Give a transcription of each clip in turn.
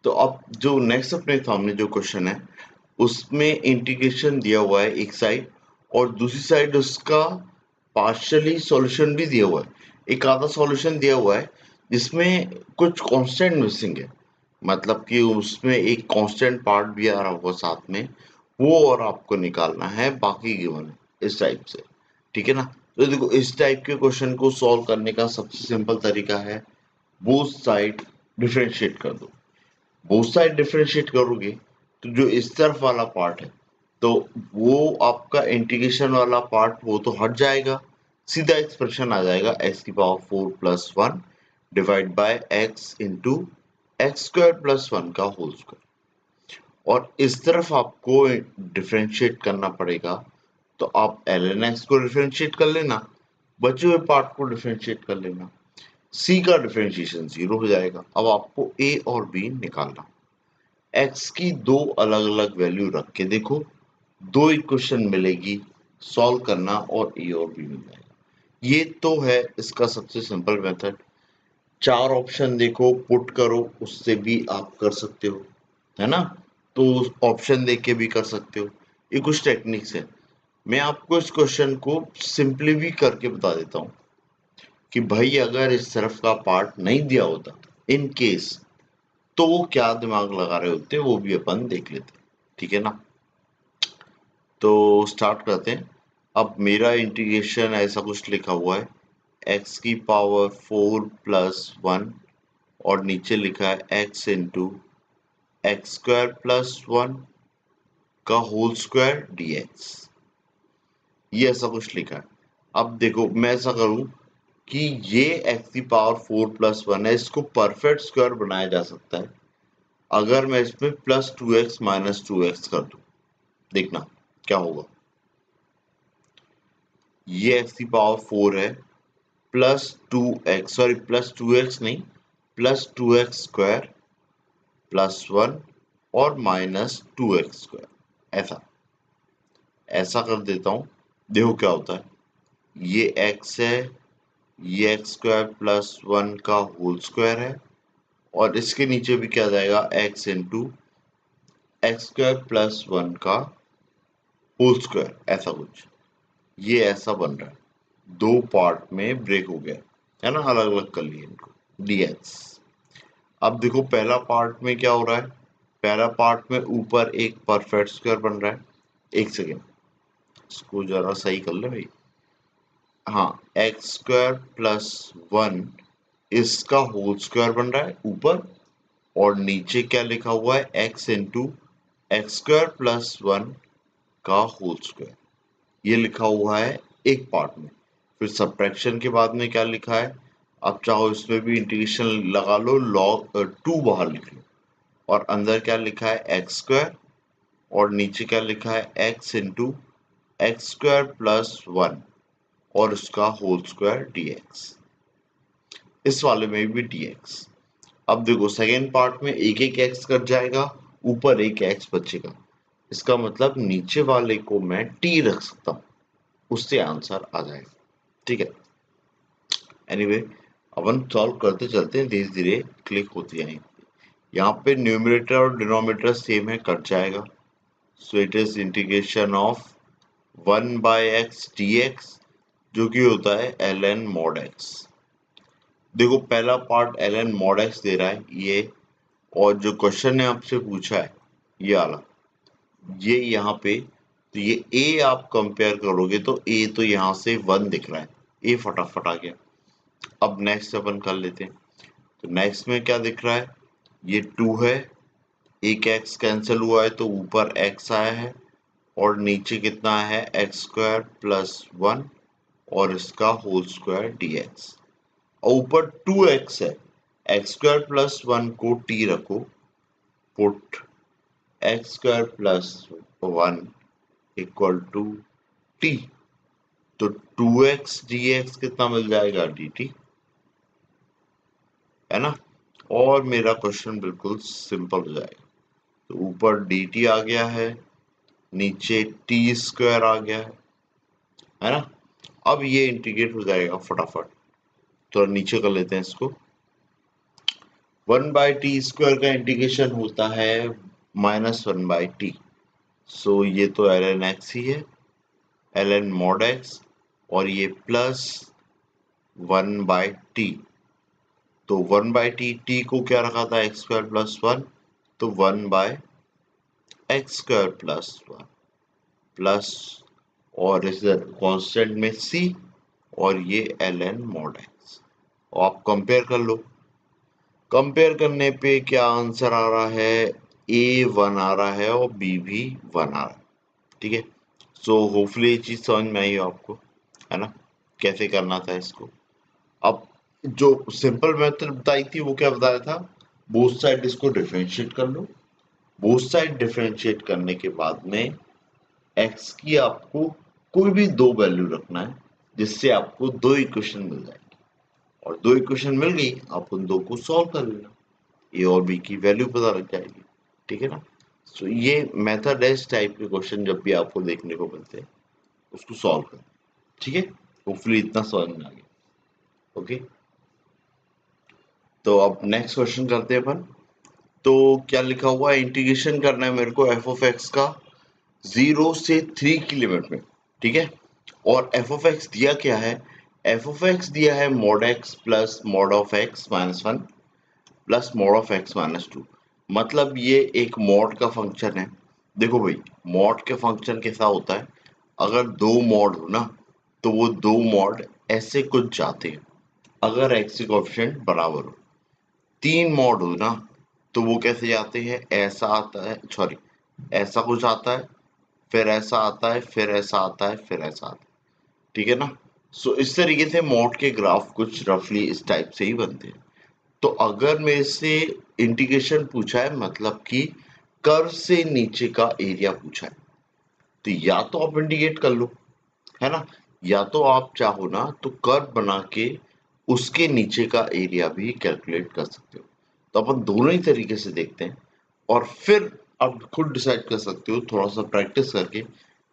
तो अब जो नेक्स्ट अपने सामने जो क्वेश्चन है उसमें इंटीग्रेशन दिया हुआ है एक साइड और दूसरी साइड उसका पार्शियली सॉल्यूशन भी दिया हुआ है। एक आधा सॉल्यूशन दिया हुआ है जिसमें कुछ कांस्टेंट मिसिंग है, मतलब कि उसमें एक कांस्टेंट पार्ट भी आ रहा होगा साथ में, वो और आपको निकालना है, बाकी गिवन है इस टाइप से। ठीक है ना? तो देखो इस टाइप के क्वेश्चन को सॉल्व करने का सबसे सिंपल तरीका है, बोथ साइड डिफरेंशिएट कर दो। बोथ साइड डिफरेंशिएट करोगे तो जो इस तरफ वाला पार्ट है तो वो आपका इंटीग्रेशन वाला पार्ट वो तो हट जाएगा, सीधा एक्सप्रेशन आ जाएगा एक्स की power 4 plus 1 divide by x into x square plus 1 का होल स्क्वायर। और इस तरफ आपको डिफरेंशिएट करना पड़ेगा, तो आप ln x को डिफरेंशिएट कर लेना, बचे हुए पार्ट को डिफरेंशिएट कर लेना, c का डिफरेंशिएशन 0 हो जाएगा। अब आपको a और b निकालना, x की दो अलग अलग वैल्यू रख के देखो, दो इक्वेशन मिलेगी, सॉल्व करना और a और b मिल जाएगा। ये तो है इसका सबसे सिंपल मेथड। चार ऑप्शन देखो, पुट करो, उससे भी आप कर सकते हो, है ना? तो ऑप्शन देख के भी कर सकते हो, ये कुछ टेक्निक्स है। मैं आपको इस क्वेश्चन को सिंपली भी करके बता देता हूँ कि भाई अगर इस तरफ का पार्ट नहीं दिया होता इन केस, तो वो क्या दिमाग लगा रहे होते वो भी अपन देख लेते। ठीक है ना? तो स्टार्ट करते हैं। अब मेरा इंटीग्रेशन ऐसा कुछ लिखा हुआ है, x की पावर 4 प्लस 1 और नीचे लिखा है x into x square plus 1 का होल स्क्वायर dx, ये ऐसा कुछ लिखा है। अब देखो मैं ऐसा करूं कि ये x की पावर 4 प्लस 1 है, इसको परफेक्ट स्क्वायर बनाया जा सकता है अगर मैं इसमें प्लस 2x माइनस 2x कर दूं। देखना क्या होगा। ये x की पावर 4 है, plus 2x, sorry plus 2x नहीं, प्लस 2x स्क्वायर प्लस 1 और माइनस 2x स्क्वायर, ऐसा ऐसा कर देता हूं। देखो क्या होता है, ये x है, ये एक्स स्क्वायर प्लस 1 का होल स्क्वायर है और इसके नीचे भी क्या जाएगा, x into x square plus 1 का होल स्क्वायर, ऐसा कुछ। ये ऐसा बन रहा है, दो पार्ट में ब्रेक हो गया है ना, अलग अलग कर लिए इनको, dx। अब देखो पहला पार्ट में क्या हो रहा है, पहला पार्ट में ऊपर एक परफेक्ट स्क्वायर बन रहा है। एक सेकेंड, इसको जरा सही कर ले भाई। हाँ, एक्स स्क्वायर प्लस 1 इसका होल स्क्वायर बन रहा है ऊपर, और नीचे क्या लिखा हुआ है, x into x square plus 1 का होल स्क्वायर, ये लिखा हुआ है एक पार्ट में। फिर सब्ट्रैक्शन के बाद में क्या लिखा है, अब चाहो इसमें भी इंटीग्रेशन लगा लो, log 2 बाहर लिख लो, और अंदर क्या लिखा है एक्स स्क्वायर, और नीचे क्या लिखा है x into x square plus 1 और उसका होल स्क्वायर dx, इस वाले में भी dx। अब देखो सेकेंड पार्ट में एक एक एक्स कट जाएगा, ऊपर एक एक्स बचेगा, इसका मतलब नीचे वाले को मैं टी रख सकता हूँ, उससे आंसर आ जाएगा। ठीक है, एनीवे अपन सॉल्व करते चलते हैं, धीरे धीरे क्लिक होती जाएंगे। यहाँ पे न्यूमरेटर और डिनोमिनेटर सेम है, कट जाएगा, so it is integration of 1 by x d x, जो कि होता है ln mod x। देखो पहला पार्ट ln mod x दे रहा है ये, और जो क्वेश्चन ने आपसे पूछा है ये वाला, ये यहाँ पे, तो ये a आप कंपेयर करोगे तो a तो यहाँ से 1 दिख रहा है, a फटाफट आ गया। अब नेक्स्ट अपन कर लेते हैं, तो नेक्स्ट में क्या दिख रहा है, ये 2 है, एक x कैंसिल हुआ है तो ऊपर x आया है, और नीचे कितना है एक्स स्क्वायर प्लस 1 और इसका होल स्क्वायर dx, और ऊपर 2x है, एक्स स्क्वायर प्लस 1 को t रखो, put x square plus 1 equal to t, तो 2x dx कितना मिल जाएगा, dt, है ना? और मेरा क्वेश्चन बिल्कुल सिंपल हो जाएगा। तो ऊपर dt आ गया है, नीचे t स्क्वायर आ गया है ना? अब ये इंटीग्रेट हो जाएगा फटाफट, तो नीचे कर लेते हैं इसको, 1/t² का इंटीग्रेशन होता है -1/t। सो ये तो ln x ही है, ln mod x, और ये प्लस 1/t। तो 1/t, t को क्या रखा था x² + 1, तो 1/x² + 1 प्लस, और इधर कांस्टेंट में c, और ये ln mod x। और आप कंपेयर कर लो, कंपेयर करने पे क्या आंसर आ रहा है, a 1 आ रहा है और b भी 1 आ रहा है। ठीक है, सो होपफुली ये चीज समझ में आई हो आपको, है ना, कैसे करना था इसको। अब जो सिंपल मेथड बताई थी वो क्या बता रहा था, बोथ साइड इसको डिफरेंशिएट कर लो। बोथ साइड डिफरेंशिएट करने के बाद में x की आपको कोई भी दो वैल्यू रखना है, जिससे आपको दो इक्वेशन मिल जाएगी, और दो इक्वेशन मिल गई, आप उन दो को सॉल्व कर लेना, ए और बी की वैल्यू पता लग जाएगी। ठीक है ना, सो ये मेथड है, इस टाइप के क्वेश्चन जब भी आपको देखने को मिलते हैं उसको सॉल्व करें। ठीक है, होपफुली इतना समझ में आ गया। ओके, तो अब नेक्स्ट क्वेश्चन करते हैं अपन। तो क्या लिखा हुआ है, इंटीग्रेशन करना है मेरे को एफ ऑफ एक्स का 0 से 3 की लिमिट में। ठीक है, और एफ ऑफ एक्स दिया क्या है, एफ ऑफ एक्स दिया है mod x plus mod of x -1 plus mod of x -2। मतलब ये एक मॉड का फंक्शन है। देखो भाई, मॉड के फंक्शन कैसा होता है, अगर दो मॉड हो ना, तो वो दो मॉड ऐसे कुछ जाते हैं अगर x के कोएफिशिएंट बराबर हो। तीन मॉड हो ना, तो वो कैसे जाते हैं, ऐसा आता है, सॉरी, ऐसा कुछ आता है, फिर ऐसा आता है, फिर ऐसा आता है, फिर ऐसा आता है। ठीक है ना, सो इस तरीके से मॉड के ग्राफ कुछ रफली इस टाइप से ही बनते हैं। तो अगर मेरे से इंटीग्रेशन पूछा है, मतलब कि कर्व से नीचे का एरिया पूछा है, तो या तो आप इंटीग्रेट कर लो, है ना, या तो आप चाहो ना तो कर्व बना के उसके नीचे का एरिया भी कैलकुलेट कर सकते हो। तो अपन दोनों ही तरीके से देखते हैं, और फिर आप खुद डिसाइड कर सकते हो थोड़ा सा प्रैक्टिस करके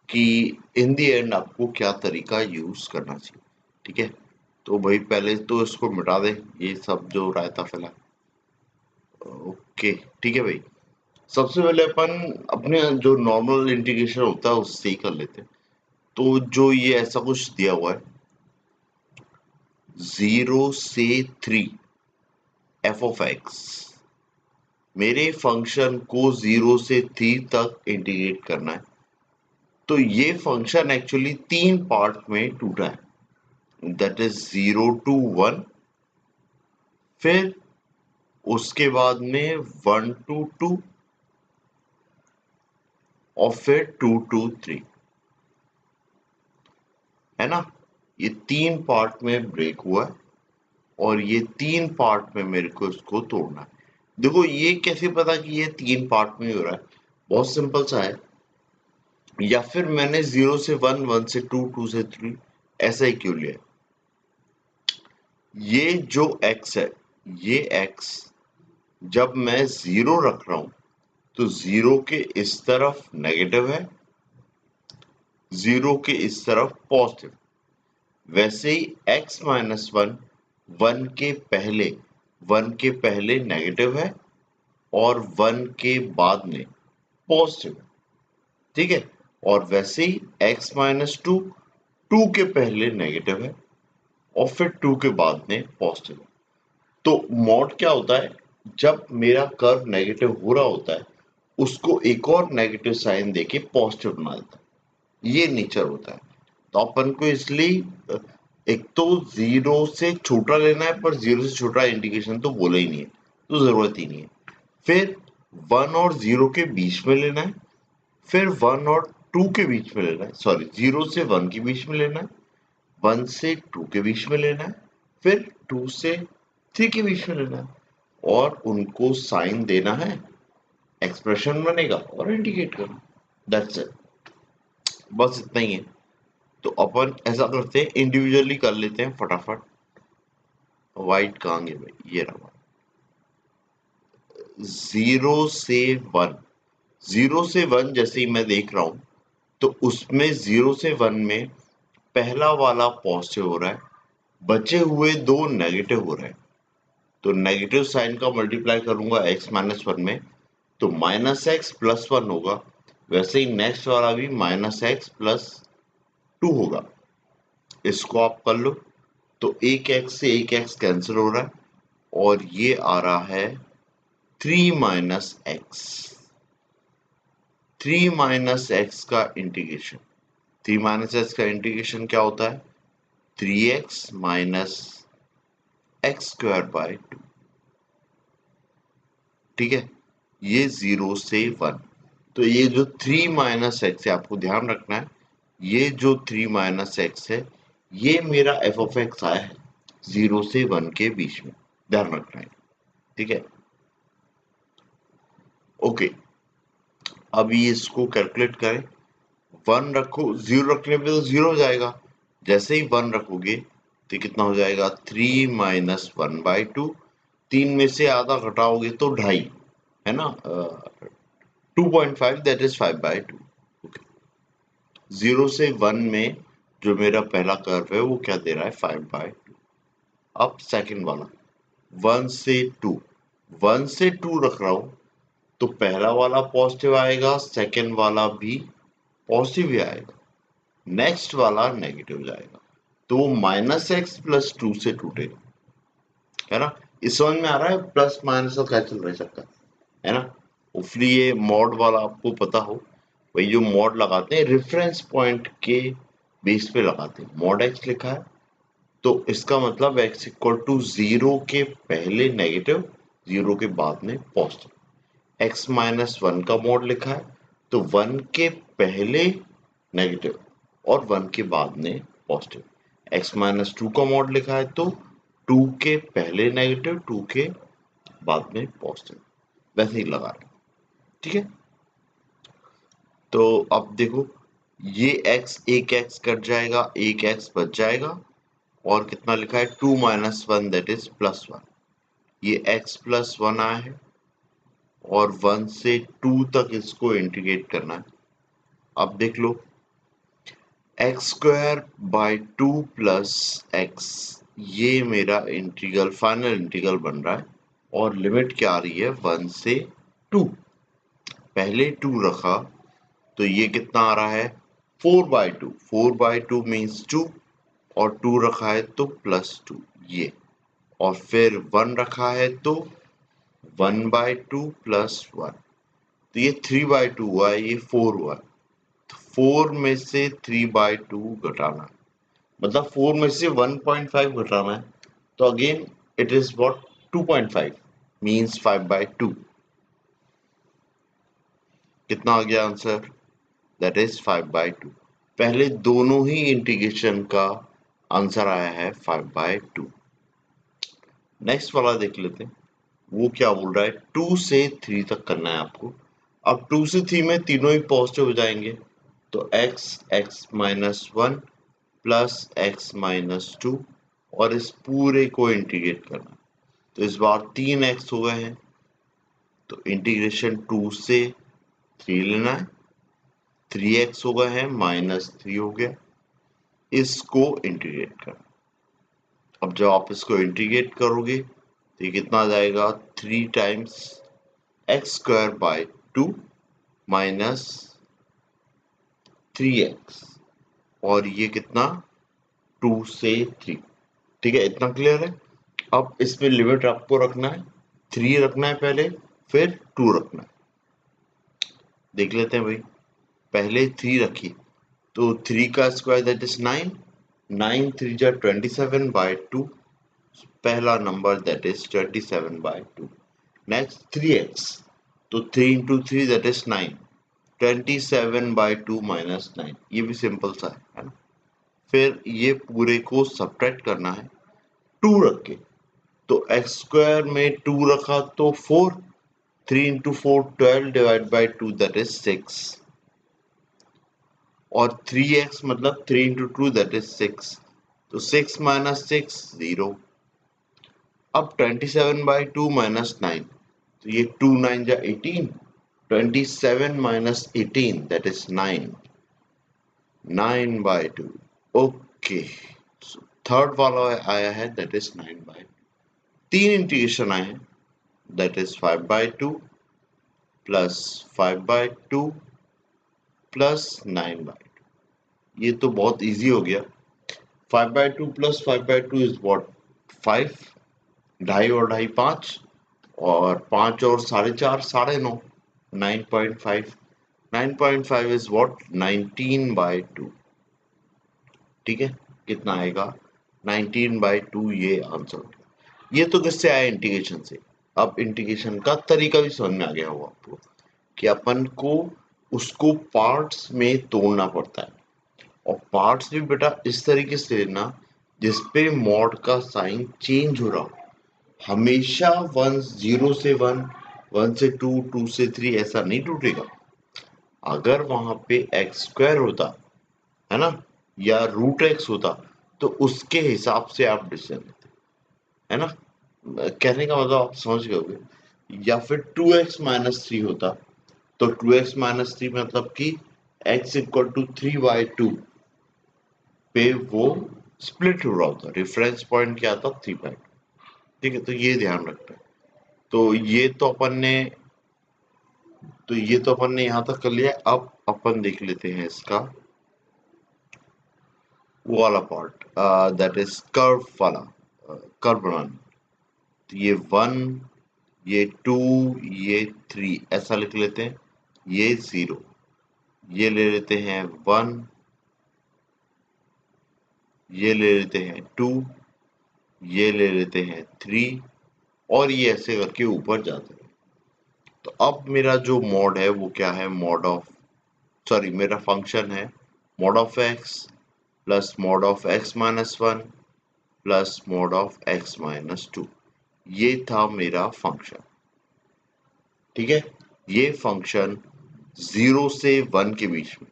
कि इन दी एंड आपको क्या तरीका यूज करना चाहिए। ठीक है, तो भाई पहले तो इसको मिटा दे, ये सब जो रायता फैला। ओके, ठीक है भाई, सबसे पहले अपन अपने जो नॉर्मल इंटीग्रेशन होता है उससे ही कर लेते हैं। तो जो ये ऐसा कुछ दिया हुआ है 0 से 3 एफ ऑफ एक्स, मेरे फंक्शन को 0 से 3 तक इंटीग्रेट करना है। तो ये फंक्शन एक्चुअली तीन पार्ट में टूटा है, दैट इज 0 to 1, फिर उसके बाद में 1 to 2, और फिर 2 to 3, है ना। ये तीन पार्ट में ब्रेक हुआ है, और ये तीन पार्ट में मेरे को इसको तोड़ना है। देखो ये कैसे पता कि ये तीन पार्ट में हो रहा है, बहुत सिंपल सा है, या फिर मैंने 0 से 1, 1 से 2, 2 से 3 ऐसा ही क्यों लिया, ये जो x है, ये x जब मैं 0 रख रहा हूं तो 0 के इस तरफ नेगेटिव है, 0 के इस तरफ पॉजिटिव। वैसे ही x -1 1 के पहले नेगेटिव है, और 1 के बाद में पॉजिटिव है। ठीक है, और वैसे ही x -2 2 के पहले नेगेटिव है, और फिर 2 के बाद में पॉजिटिव है। तो मॉड क्या होता है, जब मेरा कर्व नेगेटिव हो रहा होता है उसको एक और नेगेटिव साइन देके पॉजिटिव बना देता है, ये नेचर होता है। तो अपन को इसलिए एक तो 0 से छोटा लेना है, पर 0 से छोटा इंडिकेशन तो बोला ही नहीं है, तो जरूरत ही नहीं है। फिर 1 और 0 के बीच में लेना है, फिर 1 और 2 के बीच में लेना है, सॉरी 0 से 1 के बीच में लेना है, 1 से 2 के बीच में लेना है, फिर 2 से 3 के बीच में लेना है, और उनको साइन देना है, एक्सप्रेशन बनेगा और इंडिकेट करना, दैट्स इट, बस इतना ही है। तो अपन ऐसा करते हैं, इंडिविजुअली कर लेते हैं फटाफट। वाइट कहाँ गए भाई, ये रहा। 0 से 1, 0 से 1 जैसे ही मैं देख रहा हूं, तो उसमें 0 से 1 में पहला वाला पॉजिटिव हो रहा है, बचे हुए दो नेगेटिव हो रहे हैं। तो नेगेटिव साइन का मल्टीप्लाई करूंगा x माइनस वन में, तो माइनस एक्स प्लस वन होगा। वैसे ही नेक्स्ट वाला भी माइनस एक्स प्लस टू होगा। इसको आप कर लो, तो एक एक्स से एक एक्स कैंसिल हो रहा है और ये आ रहा है 3 - x। 3 - x का इंटीग्रेशन, 3 - x का इंटीग्रेशन क्या होता है? 3x minus x square by two. ठीक है, ये 0 से 1। तो ये जो 3 - x है, आपको ध्यान रखना है, ये जो 3 - x है, ये मेरा एफ ऑफ एक्स आया है 0 से 1 के बीच में, ध्यान रखना है। ठीक है, ओके। अभी इसको कैलकुलेट करें। 1 रखो, 0 रखने पे तो 0 हो जाएगा। जैसे ही 1 रखोगे तो कितना हो जाएगा? 3 - 1/2। 3 में से आधा घटाओगे तो 2.5, है ना? 2.5, दैट इज 5/2। ओके, 0 से 1 में जो मेरा पहला कर्व है वो क्या दे रहा है? 5/2। अब सेकंड वाला 1 से 2, 1 से 2 रख रहा हूं तो पहला वाला पॉजिटिव आएगा, सेकंड वाला भी पॉजिटिव ही आएगा, नेक्स्ट वाला नेगेटिव जाएगा। तो वो -x प्लस 2 से टूटेगा, है ना? इस समझ में आ रहा है? प्लस माइनस का क्या चल रहा है सबका, है ना? होपफुली ये मॉड वाला आपको पता हो। वही जो मॉड लगाते हैं रेफरेंस पॉइंट के बेस पे लगाते हैं। मॉड x लिखा है तो इसका मतलब x इक्वल टू 0 के पहले नेगेटिव, 0 के बाद में पॉजिटिव। x माइनस वन का मॉड लिखा है तो 1 के पहले नेगेटिव और 1 के बाद में पॉजिटिव। x माइनस टू का मॉड लिखा है तो 2 के पहले नेगेटिव, 2 के बाद में पॉजिटिव। वैसे ही लगा रहे हैं। ठीक है, तो अब देखो, ये x एक x कट जाएगा, एक x बच जाएगा और कितना लिखा है? 2 - 1, दैट इज +1। ये x +1 आया है और 1 से 2 तक इसको इंटीग्रेट करना है। अब देख लो, x²/2 प्लस x, ये मेरा इंटीग्रल, फाइनल इंटीग्रल बन रहा है और लिमिट क्या आ रही है? 1 से 2। पहले 2 रखा तो ये कितना आ रहा है? 4/2। 4/2 मीन्स 2 और 2 रखा है तो +2 ये, और फिर 1 रखा है तो 1/2 +1। तो ये 3/2 हुआ है, ये 4 हुआ है। तो 4 में से 3/2 घटाना है, मतलब 4 में से 1.5 घटाना है। तो again it is what? 2.5 means 5/2। कितना आ गया आंसर? That is 5/2। पहले दोनों ही इंटीग्रेशन का आंसर आया है 5/2। नेक्स्ट वाला देख लेते हैं, वो क्या बोल रहा है? 2 से 3 तक करना है आपको। अब 2 से 3 में तीनों ही पॉजिटिव हो जाएंगे, तो x-1 प्लस x-2 और इस पूरे को इंटीग्रेट करना। तो इस बार 3x हो गए हैं, तो इंटीग्रेशन 2 से 3 लेना है। 3x हो गए हैं, -3 हो गया, इसको इंटीग्रेट करना। अब जब आप इसको इंटीग्रेट करोगे तो ये कितना आ जाएगा? 3 टाइम्स x²/2 माइनस 3x, और ये कितना? 2 से 3। ठीक है, इतना क्लियर है? अब इसमें लिमिट आपको रखना है, 3 रखना है पहले, फिर 2 रखना है। देख लेते हैं भाई, पहले 3 रखी तो 3 का स्क्वायर दैट इज 9, 9 3 जा 27/2, पहला number that is 27/2। Next 3x, तो 3 into 3 दैट इज 9, 27/2 माइनस 9, ये भी सिंपल सा है ना? फिर ये पूरे को सब्ट्रैक्ट करना है 2 रख के, तो x² में 2 रखा तो 4, 3 into 4 12 divide by 2 that is 6, और 3x मतलब 3 into 2 दैट इज 6, तो 6 माइनस 6 0। अब 27/2 माइनस 9, तो ये 2 9 जा 18, 27 minus 18 that is 9, 9/2। Okay, third वाला आया है दैट इज 9/2। तीन इंटीग्रेशन आए हैं, दैट इज 5/2 प्लस 5/2 प्लस 9/2। ये तो बहुत इजी हो गया। 5/2 प्लस 5/2 इज व्हाट, 5, ढाई और ढाई 5, और 5 और 4.5 9.5, 9.5। 9.5 इज व्हाट, 19/2। ठीक है, कितना आएगा, 19/2, ये आंसर। ये तो किससे आया, इंटीग्रेशन से। अब इंटीग्रेशन का तरीका भी समझ में आ गया होगा आपको कि अपन को उसको पार्ट्स में तोड़ना पड़ता है, और पार्ट्स भी बेटा इस तरीके से लेना जिसपे मॉड का साइन चेंज हो रहा हो। हमेशा 1 0 से 1, 1 से 2, 2 से 3 ऐसा नहीं टूटेगा। अगर वहां पे एक्स स्क्वायर होता है ना, या रूट एक्स होता, तो उसके हिसाब से आप डिसीजन लेते, है ना। कहने का मतलब आप समझ गए होगे। या फिर 2x-3 होता, तो 2x-3 मतलब कि x = 3/2 पे वो स्प्लिट हो रहा होता। रेफरेंस पॉइंट क्या था, 3/2। ठीक है, तो ये ध्यान रखना है। तो ये तो अपन ने यहाँ तक कर लिया। अब अपन देख लेते हैं इसका वो वाला पार्ट, दैट इज कर्व वाला, कर्व बनाना। तो ये 1, ये 2, ये 3 ऐसा लिख लेते हैं। ये 0, ये ले लेते हैं 1, ये ले लेते हैं 2, ये ले लेते हैं 3, और ये ऐसे करके ऊपर जाते हैं। तो अब मेरा जो मॉड है वो क्या है, मॉड ऑफ, सॉरी मेरा फंक्शन है mod of x plus mod of x-1 plus mod of x-2। ये था मेरा फंक्शन। ठीक है, ये फंक्शन 0 से 1 के बीच में,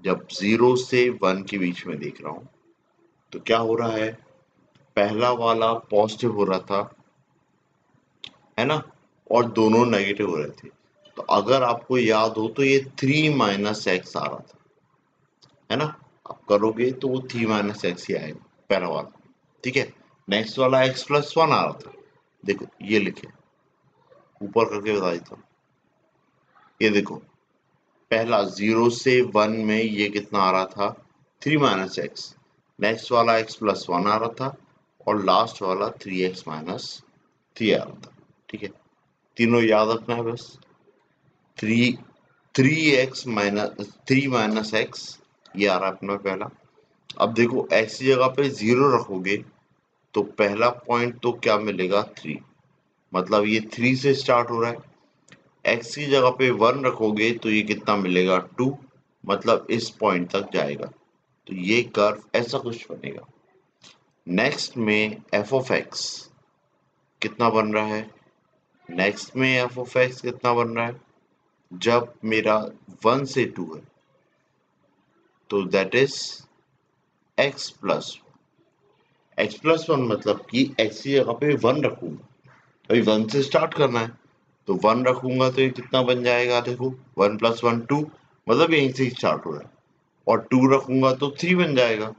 जब 0 से 1 के बीच में देख रहा हूं, तो क्या हो रहा है, पहला वाला पॉजिटिव हो रहा था, है ना, और दोनों नेगेटिव हो रहे थे। तो अगर आपको याद हो तो ये 3 - x आ रहा था, है ना। आप करोगे तो वो 3 - x ही आएगा, पहला वाला। ठीक है, नेक्स्ट वाला x+1 आ रहा था। देखो ये लिखे, ऊपर करके बता देता हूँ। ये देखो, पहला 0 से 1 में ये कितना आ रहा था, 3 - x। नेक्स्ट वाला x+1 आ रहा था, और लास्ट वाला 3x-3 आ रहा था। ठीक है, तीनों याद रखना है बस। 3 3 - x ये आ रहा है अपना पहला। अब देखो x की जगह पे 0 रखोगे तो पहला पॉइंट तो क्या मिलेगा, 3, मतलब ये 3 से स्टार्ट हो रहा है। x की जगह पे 1 रखोगे तो ये कितना मिलेगा, 2, मतलब इस पॉइंट तक जाएगा। तो ये कर्व ऐसा कुछ बनेगा। नेक्स्ट में f ऑफ x कितना बन रहा है, नेक्स्ट में f ऑफ x कितना बन रहा है, जब मेरा 1 से 2 है, तो दैट इज x+1 मतलब कि x की जगह पे 1 रखूंगा, अभी 1 से स्टार्ट करना है, तो 1 रखूंगा तो ये कितना बन जाएगा, देखो 1 + 1 2, मतलब यहीं से स्टार्ट हो रहा है, और 2 रखूंगा तो 3 बन जाएगा।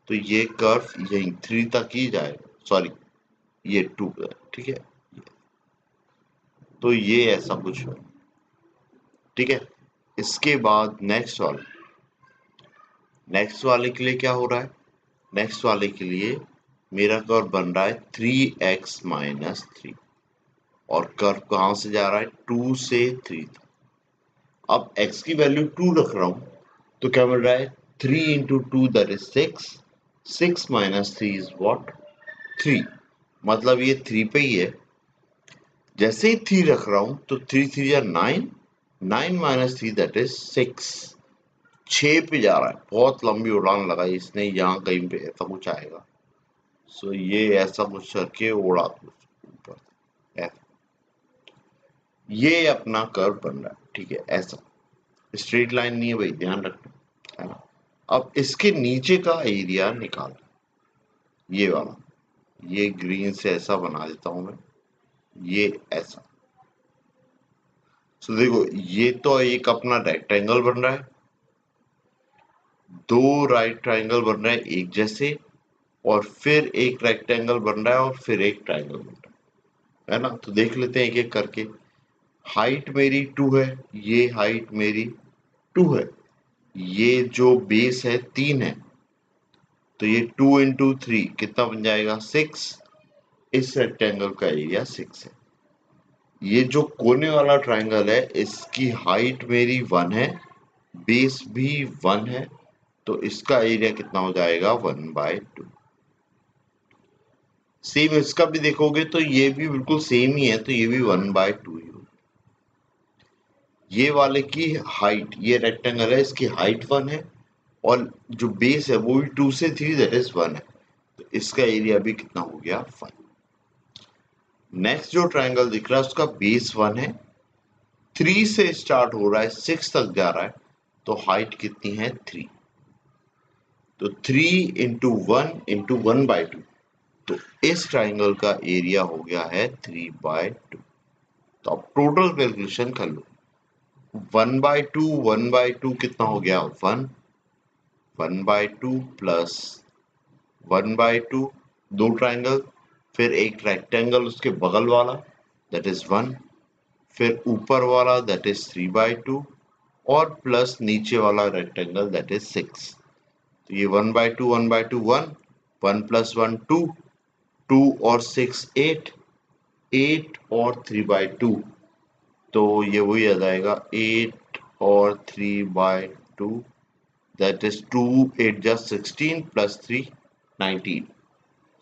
तो ये कर्व यहीं 3 तक ही जाएगा, सॉरी ये 2 है। ठीक है, तो ये ऐसा कुछ है। ठीक है, इसके बाद नेक्स्ट वाले के लिए क्या हो रहा है, नेक्स्ट वाले के लिए मेरा कर्व बन रहा है 3x-3, और कर्व कहां से जा रहा है, 2 से 3 तक। अब x की वैल्यू 2 रख रहा हूं, तो क्या मिल रहा है, 3 × 2 दैट इज 6, 6 - 3 इज व्हाट, 3, मतलब ये 3 पे ही है। जैसे ही 3 रख रहा हूं तो 3 3 या 9, 9 - 3 दैट इज 6, 6 पे जा रहा है। बहुत लंबी उड़ान लगाई इसने, यहाँ कहीं पे ऐसा कुछ आएगा। सो ये ऐसा कुछ करके उड़ा कुछ ऊपर ऐसा, ये अपना कर्व बन रहा है। ठीक है, ऐसा स्ट्रेट लाइन नहीं है भाई, ध्यान रखना, है ना। अब इसके नीचे का एरिया निकाल, ये वाला, ये ग्रीन से ऐसा बना देता हूं मैं, ये ऐसा। तो देखो ये तो एक अपना रेक्टेंगल बन रहा है, दो राइट ट्रायंगल बन रहे हैं एक जैसे, और फिर एक रेक्टेंगल बन रहा है, और फिर एक ट्रायंगल बन रहा है। है ना। तो देख लेते हैं एक एक करके। हाइट मेरी 2 है, ये हाइट मेरी 2 है, ये जो बेस है 3 है, तो ये 2 इंटू 3 कितना बन जाएगा 6। इस रेक्टेंगल का एरिया 6 है। ये जो कोने वाला ट्राइंगल है इसकी हाइट मेरी 1 है, बेस भी 1 है, तो इसका एरिया कितना हो जाएगा 1/2। सेम इसका भी देखोगे तो ये भी बिल्कुल सेम ही है, तो ये भी 1/2 ही होगा। ये वाले की हाइट, ये रेक्टेंगल है इसकी हाइट 1 है, और जो बेस है वो भी 2 से 3 दैट इज 1 है, तो इसका एरिया भी कितना हो गया 5। नेक्स्ट जो ट्राइंगल दिख रहा है उसका बेस 1 है, 3 से स्टार्ट हो रहा है 6 तक जा रहा है, तो हाइट कितनी है 3, तो 3 इंटू 1 इंटू 1/2, तो इस ट्राइंगल का एरिया हो गया है 3/2। तो अब टोटल कैलकुलेशन कर लो। 1/2 कितना हो गया 1, 1/2 प्लस 1/2, दो ट्राइंगल, फिर एक रेक्टेंगल उसके बगल वाला दैट इज 1, फिर ऊपर वाला दैट इज 3/2, और प्लस नीचे वाला रेक्टेंगल दैट इज 6। तो ये 1/2 1/2 1, 1 प्लस 1 2, 2 और 6 8, 8 और 3/2, तो ये वही आ जाएगा 8 और 3/2, that is 2 8 just 16 plus 3 19,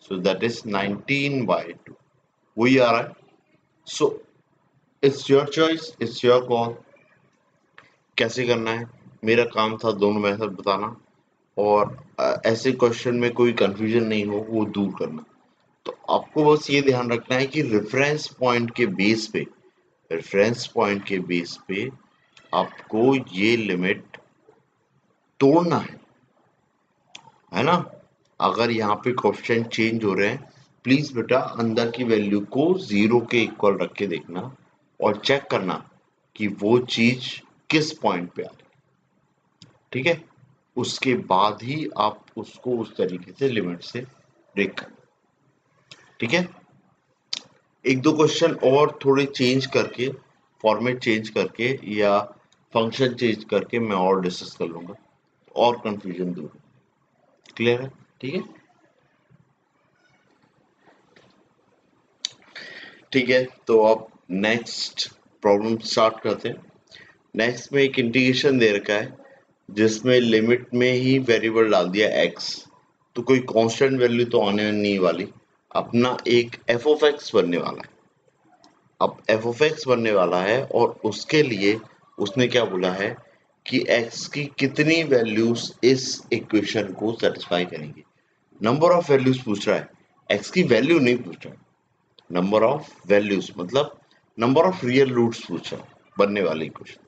so that is 19/2, वही आ रहा है। So it's your choice, it's your call, कैसे करना है। मेरा काम था दोनों मेथड बताना, और ऐसे क्वेश्चन में कोई कंफ्यूजन नहीं हो वो दूर करना। तो आपको बस ये ध्यान रखना है कि रेफरेंस पॉइंट के बेस पे आपको ये लिमिट तोड़ना है ना। अगर यहाँ पे क्वेश्चन चेंज हो रहे हैं, प्लीज बेटा अंदर की वैल्यू को 0 के इक्वल रख के देखना, और चेक करना कि वो चीज किस पॉइंट पे आ रही है, ठीक है। उसके बाद ही आप उसको उस तरीके से लिमिट से ब्रेक करना, ठीक है। एक दो क्वेश्चन और थोड़े चेंज करके, फॉर्मेट चेंज करके या फंक्शन चेंज करके मैं और डिस्कस कर लूंगा, और कंफ्यूजन दूर। क्लियर है, ठीक है। ठीक है, तो अब नेक्स्ट प्रॉब्लम स्टार्ट करते हैं। नेक्स्ट में एक इंटीग्रेशन दे रखा है जिसमें लिमिट में ही वेरिएबल डाल दिया x, तो कोई कांस्टेंट वैल्यू तो आने नहीं वाली, अपना एक एफ ऑफ एक्स बनने वाला है। अब एफ ऑफ एक्स बनने वाला है, और उसके लिए उसने क्या बोला है कि x की कितनी वैल्यूज इस इक्वेशन को सेटिस्फाई करेंगी। नंबर ऑफ वैल्यूज पूछ रहा है, x की वैल्यू नहीं पूछ रहा है। नंबर ऑफ वैल्यूज मतलब नंबर ऑफ रियल रूट्स पूछा बनने वाले इक्वेशन।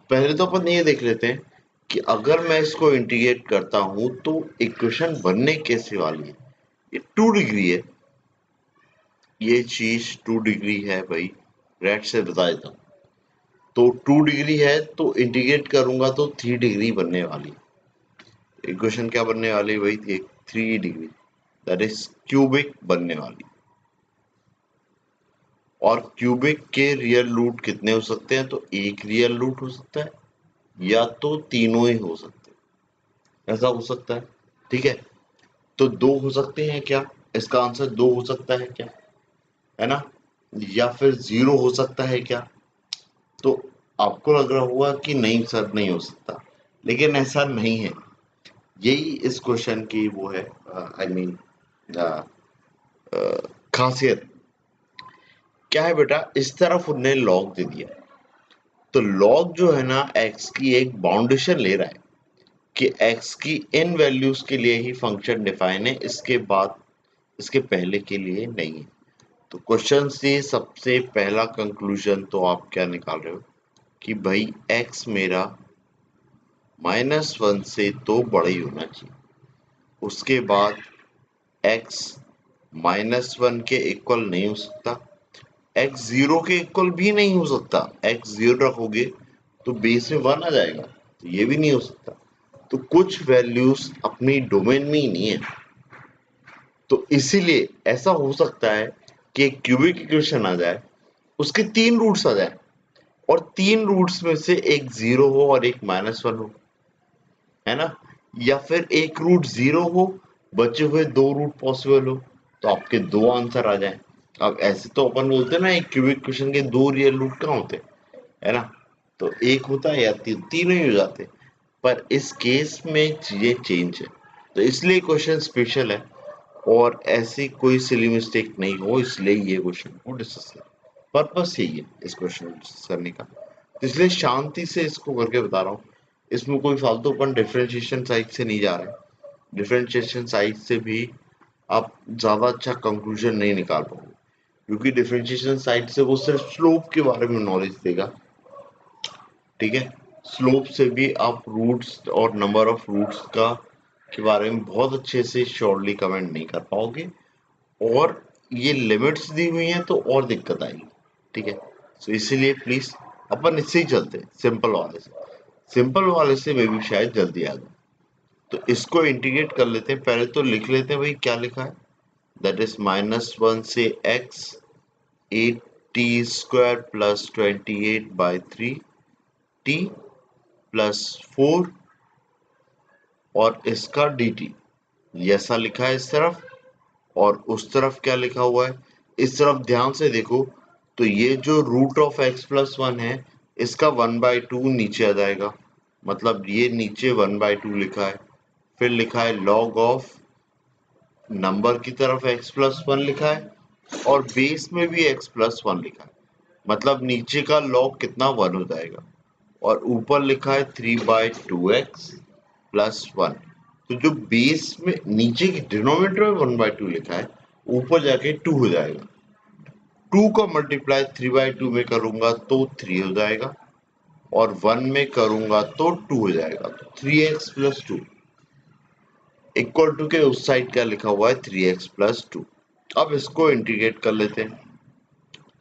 पहले तो अपन ये देख लेते हैं कि अगर मैं इसको इंटीग्रेट करता हूं तो इक्वेशन बनने कैसे वाली है। ये 2 डिग्री है, ये चीज 2 डिग्री है भाई, रेड से बता देता हूं। तो 2 डिग्री है तो इंटीग्रेट करूंगा तो 3 डिग्री बनने वाली है। इक्वेशन क्या बनने वाली है भाई, 3 डिग्री, दैट इज क्यूबिक बनने वाली। और क्यूबिक के रियल रूट कितने हो सकते हैं, तो एक रियल रूट हो सकता है, या तो तीनों ही हो सकते हैं, ऐसा हो सकता है, ठीक है। तो दो हो सकते हैं क्या, इसका आंसर दो हो सकता है क्या, है ना, या फिर 0 हो सकता है क्या। तो आपको लग रहा होगा कि नहीं सर नहीं हो सकता, लेकिन ऐसा नहीं है। यही इस क्वेश्चन की वो है, आई मीन खासियत। क्या है बेटा, इस तरफ उन्हें लॉग दे दिया, तो लॉग जो है ना एक्स की एक बाउंडेशन ले रहा है कि एक्स की इन वैल्यूज के लिए ही फंक्शन डिफाइन है, इसके बाद इसके पहले के लिए नहीं है। तो क्वेश्चन से सबसे पहला कंक्लूजन तो आप क्या निकाल रहे हो कि भाई x मेरा -1 से तो बड़ा ही होना चाहिए। उसके बाद x -1 के इक्वल नहीं हो सकता, x 0 के इक्वल भी नहीं हो सकता, x 0 रखोगे तो बेस में 1 आ जाएगा, तो ये भी नहीं हो सकता। तो कुछ वैल्यूज अपनी डोमेन में ही नहीं है। तो इसीलिए ऐसा हो सकता है कि एक क्यूबिक इक्वेशन आ जाए, उसके 3 रूट्स आ जाए और 3 रूट्स में से एक 0 हो और एक -1 हो, है ना? या फिर एक रूट 0 हो, बचे हुए 2 रूट पॉसिबल हो, तो आपके 2 आंसर आ जाएं। अब ऐसे तो अपन बोलते हैं ना, एक क्यूबिक इक्वेशन के 2 रियल रूट कहाँ होते, है ना? तो एक होता है या तीनों ही हो जाते। पर इस केस में चीजें चेंज है, तो इसलिए क्वेश्चन स्पेशल है और ऐसी कोई सिली मिस्टेक नहीं हो, इसलिए ये क्वेश्चन को डिस्कस कर, पर्पस यही है इस क्वेश्चन को डिस्कस करने का। तो इसलिए शांति से इसको करके बता रहा हूँ। इसमें कोई फालतू अपन डिफरेंशिएशन साइड से नहीं जा रहे हैं। डिफरेंशिएशन साइड से भी आप ज्यादा अच्छा कंक्लूजन नहीं निकाल पाओगे, क्योंकि डिफरेंशिएशन साइड से वो सिर्फ स्लोप के बारे में नॉलेज देगा, ठीक है? स्लोप से भी आप रूट्स और नंबर ऑफ रूट्स का के बारे में बहुत अच्छे से श्योरली कमेंट नहीं कर पाओगे, और ये लिमिट्स दी हुई हैं तो और दिक्कत आएगी, ठीक है? तो इसीलिए प्लीज अपन इससे ही चलते हैं, सिंपल वाले से। सिंपल वाले से मे भी शायद जल्दी आ जाए। तो इसको इंटीग्रेट कर लेते हैं, पहले तो लिख लेते हैं भाई क्या लिखा है। दैट इज -1 से x 8t² + 28/3 t +4 और इसका dt, ये ऐसा लिखा है इस तरफ। और उस तरफ क्या लिखा हुआ है, इस तरफ ध्यान से देखो, तो ये जो √(x+1) है, इसका 1/2 नीचे आ जाएगा, मतलब ये नीचे 1/2 लिखा है। फिर लिखा है log ऑफ नंबर की तरफ x+1 लिखा है और बेस में भी x+1 लिखा है, मतलब नीचे का log कितना 1 हो जाएगा। और ऊपर लिखा है 3/2x + 1। तो जो बेस में नीचे की डिनोमिनेटर में 1/2 लिखा है, ऊपर जाके 2 हो जाएगा। 2 का मल्टीप्लाई 3/2 में करूंगा तो 3 हो जाएगा, और 1 में करूंगा तो 2 हो जाएगा। तो 3x + 2 इक्वल टू के उस साइड क्या लिखा हुआ है, 3x + 2। अब इसको इंटीग्रेट कर लेते हैं,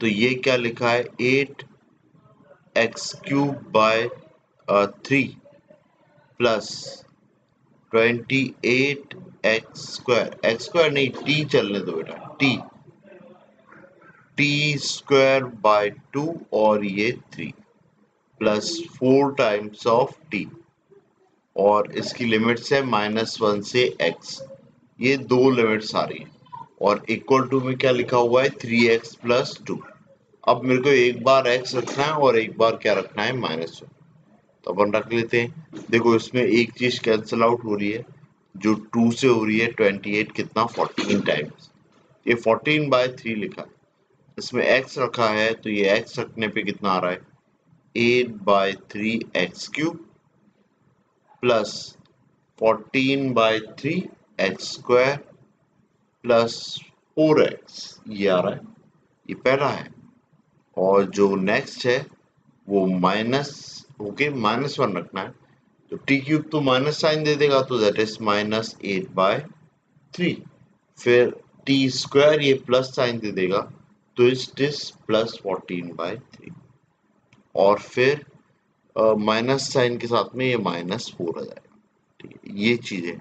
तो ये क्या लिखा है, 8x³ / 3 प्लस 28x², नहीं t चलने दो बेटा, t² / 2 और ये 3 प्लस 4 टाइम्स ऑफ t, और इसकी लिमिट्स है -1 से x, ये दो लिमिट्स आ रही है। और इक्वल टू में क्या लिखा हुआ है, 3x + 2। अब मेरे को एक बार x रखना है और एक बार क्या रखना है, -1। तो अपन रख लेते हैं। देखो इसमें एक चीज कैंसिल आउट हो रही है, जो 2 से हो रही है 28 कितना 14 टाइम्स, ये 14/3 लिखा है। इसमें x रखा है तो ये x रखने पे कितना आ रहा है, 8/3x³ plus 14/3x² plus 4x, ये आ रहा है, ये पहला है। और जो नेक्स्ट है वो माइनस होके -1 रखना है, तो t³ तो माइनस साइन दे देगा, तो दैट इज -8/3। फिर t² ये प्लस साइन दे देगा, तो इट इज +14/3। और फिर माइनस साइन के साथ में ये -4 आ जाएगा, ठीक है? ये चीजें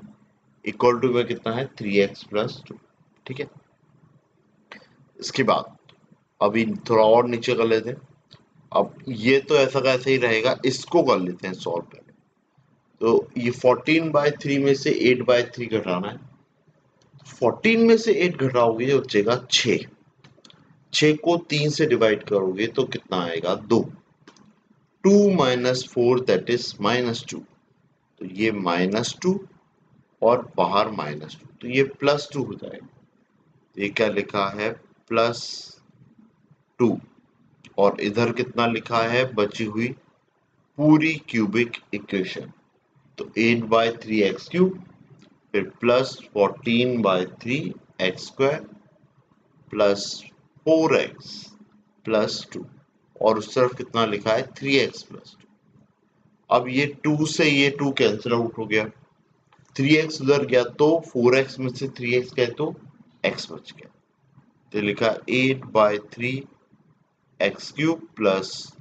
इक्वल टू में कितना है, 3x + 2, ठीक है? इसके बाद अभी थोड़ा और नीचे कर लेते हैं। अब ये तो ऐसा का ऐसा ही रहेगा, इसको कर लेते हैं सॉल्व पहले। तो ये 14/3 में से 8/3 घटाना है। 14 में से 8 घटाओगे ये बचेगा 6। 6 को 3 से डिवाइड करोगे तो कितना आएगा, 2। 2 - 4 दैट इज -2। तो ये -2 और बाहर -2, तो ये +2 हो जाएगा। ये क्या लिखा है, +2। और इधर कितना लिखा है, बची हुई पूरी क्यूबिक इक्वेशन, तो 8/3x³ फिर plus 14/3x² plus 4x plus 2, और उस तरफ कितना लिखा है, 3x + 2। अब ये 2 से ये 2 कैंसिल आउट हो गया, 3x उधर गया तो 4x में से 3x गए तो x बच गया। तो लिखा 8/3x³ प्लस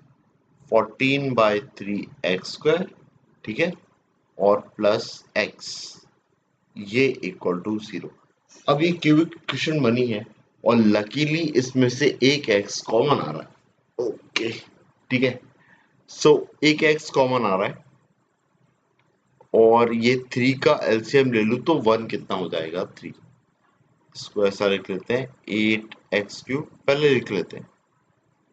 14/3x², ठीक है, और प्लस x, ये इक्वल टू 0। अब ये क्यूबिक इक्वेशन बनी है और लकीली इसमें से एक x कॉमन आ रहा है। ओके, ठीक है। सो एक x कॉमन आ रहा है और ये 3 का एलसीएम ले लूं तो 1 कितना हो जाएगा, 3। इसको ऐसा लिख लेते हैं 8x³ पहले लिख लेते हैं,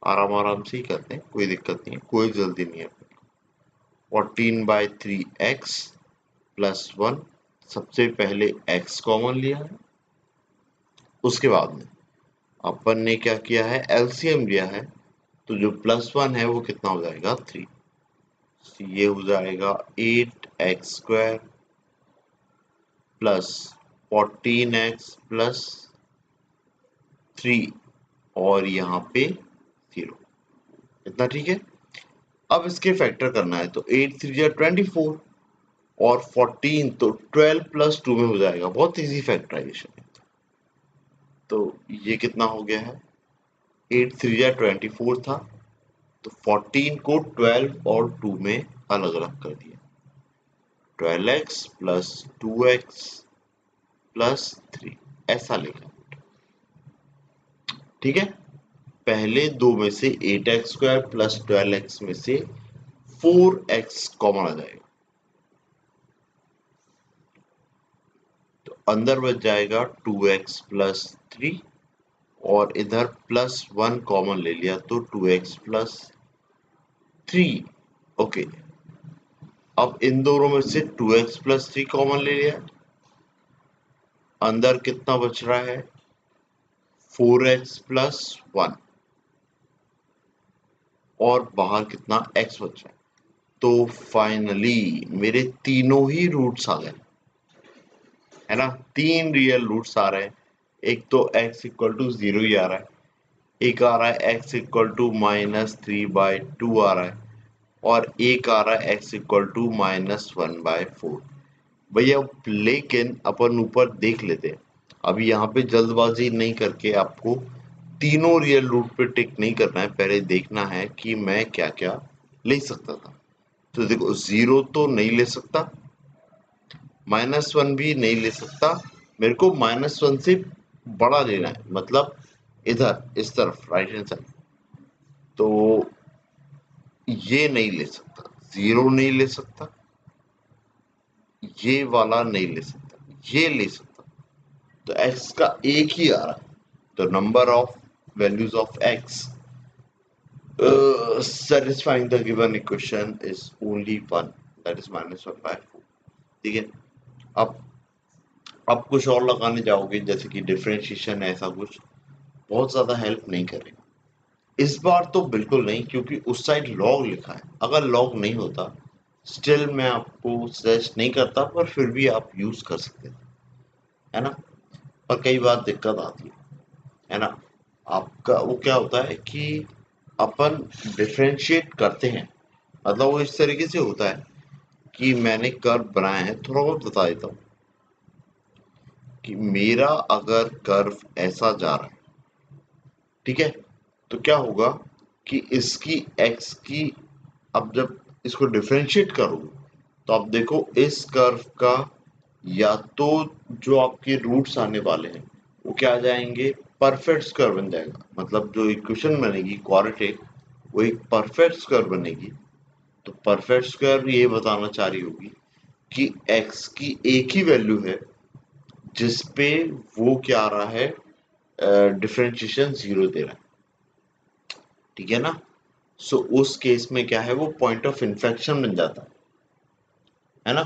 आराम आराम से ही करते हैं, कोई दिक्कत नहीं है, कोई जल्दी नहीं है। 14/3x प्लस 1, सबसे पहले x कॉमन लिया है, उसके बाद में अपन ने क्या किया है, एलसीएम लिया है, तो जो +1 है वो कितना हो जाएगा, 3। ये हो जाएगा 8x² प्लस 14x प्लस 3 और यहाँ पे 0, इतना ठीक है। अब इसके फैक्टर करना है, तो 8 3 जा 24 और 14 तो 12 प्लस 2 में हो जाएगा, बहुत इजी फैक्टराइजेशन है। तो ये कितना हो गया है, 8 3 जा 24 था, तो 14 को 12 और 2 में अलग अलग कर दिया, 12x प्लस 2x प्लस 3 ऐसा लिखा, ठीक है। पहले दो में से 8x² प्लस 12x में से 4x कॉमन आ जाएगा, तो अंदर बच जाएगा 2x प्लस 3 और इधर +1 कॉमन ले लिया तो 2x प्लस 3। ओके, अब इन दोनों में से 2x प्लस 3 कॉमन ले लिया, अंदर कितना बच रहा है, 4x प्लस 1 और बाहर कितना x बच रहा है। तो फाइनली मेरे तीनों ही रूट्स आ गए, है ना, 3 रियल रूट्स आ रहे हैं। एक तो x इक्वल टू 0 ही आ रहा है, एक आ रहा है x इक्वल टू -3/2 आ रहा है, और एक आ रहा है x इक्वल टू -1/4। भैया लेकिन अपन ऊपर देख लेते हैं, अभी यहाँ पे जल्दबाजी नहीं करके आपको तीनों रियल रूट पे टिक नहीं करना है, पहले देखना है कि मैं क्या क्या ले सकता था। तो देखो 0 तो नहीं ले सकता, -1 भी नहीं ले सकता, मेरे को -1 से बड़ा लेना है, मतलब इधर इस तरफ राइट हैंड साइड, तो ये नहीं ले सकता, 0 नहीं ले सकता, ये वाला नहीं ले सकता, ये ले सकता। तो x का एक ही आ रहा है, तो number of values of x satisfying the given equation is only one, that is -1/4। ठीक है, अब आप कुछ और लगाने जाओगे जैसे कि डिफरेंशिएशन, ऐसा कुछ बहुत ज्यादा हेल्प नहीं करेगा इस बार, तो बिल्कुल नहीं, क्योंकि उस साइड लॉग लिखा है, अगर लॉग नहीं होता स्टिल मैं आपको सजेस्ट नहीं करता, पर फिर भी आप यूज कर सकते थे, है ना। पर कई बार दिक्कत आती है ना, आपका वो क्या होता है कि अपन डिफरेंशिएट करते हैं, मतलब वो इस तरीके से होता है कि मैंने कर्व बनाया है, थोड़ा बहुत बता देता हूँ कि मेरा अगर कर्व ऐसा जा रहा है, ठीक है, तो क्या होगा कि इसकी x की, अब जब इसको डिफरेंशिएट करूँ तो आप देखो इस कर्व का या तो जो आपके रूट्स आने वाले हैं वो क्या आ जाएंगे, परफेक्ट स्क्वायर बन जाएगा, मतलब जो इक्वेशन बनेगी क्वाड्रेटिक वो एक परफेक्ट स्क्वायर बनेगी। तो परफेक्ट स्क्वायर ये बताना चाह रही होगी कि x की एक ही वैल्यू है जिसपे वो क्या आ रहा है, डिफरेंशिएशन 0 दे रहा है, ठीक है ना। सो उस केस में क्या है, वो पॉइंट ऑफ इन्फेक्शन बन जाता है ना,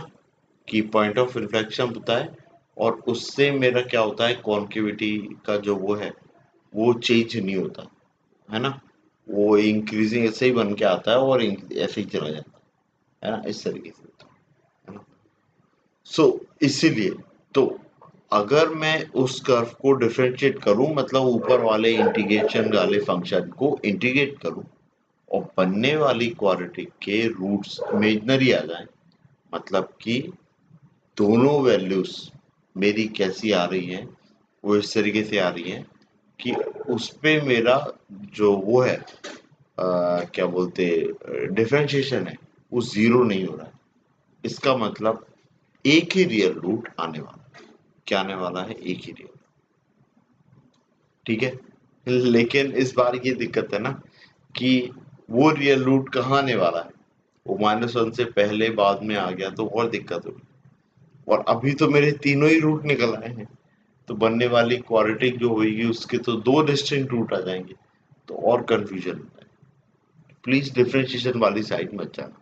कि पॉइंट ऑफ इन्फेक्शन होता है और उससे मेरा क्या होता है, कॉन्केविटी का जो वो है वो चेंज नहीं होता, है ना, वो इंक्रीजिंग ऐसे ही बन के आता है और ऐसे ही चला जाता है ना, इस तरीके से होता है ना। सो इसीलिए तो अगर मैं उस कर्व को डिफरेंशिएट करूं, मतलब ऊपर वाले इंटीग्रेशन वाले फंक्शन को इंटीग्रेट करूं और बनने वाली क्वाड्रेटिक के रूट्स इमेजिनरी आ जाएं, मतलब कि दोनों वैल्यूज मेरी कैसी आ रही हैं, वो इस तरीके से आ रही हैं कि उस पे मेरा जो वो है क्या बोलते डिफरेंशिएशन है वो 0 नहीं हो रहा है, इसका मतलब एक ही रियल रूट आने वाला है, क्या आने वाला है, एक ही रियल, ठीक है, लेकिन इस बार ये दिक्कत है ना कि वो रियल रूट कहाँ आने वाला है, वो -1 से पहले बाद में आ गया तो और दिक्कत होगी। और अभी तो मेरे तीनों ही रूट निकल आए हैं, तो बनने वाली क्वाड्रेटिक जो होगी उसके तो दो डिस्टिंक्ट रूट आ जाएंगे, तो और कंफ्यूजन होता है। प्लीज डिफरेंशिएशन वाली साइड मत जाना,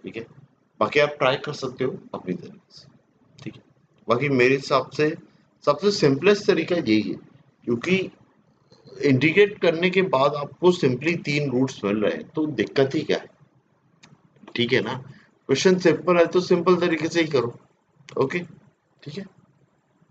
ठीक है। बाकी आप ट्राई कर सकते हो अपनी तरीके से, ठीक है। बाकी मेरे हिसाब से सबसे सिंपलेस्ट तरीका यही है, क्योंकि इंटीग्रेट करने के बाद आपको सिंपली 3 रूट्स मिल रहे हैं, तो दिक्कत ही क्या है, ठीक है ना। क्वेश्चन सिंपल है तो सिंपल तरीके से ही करो, ओके, ठीक है।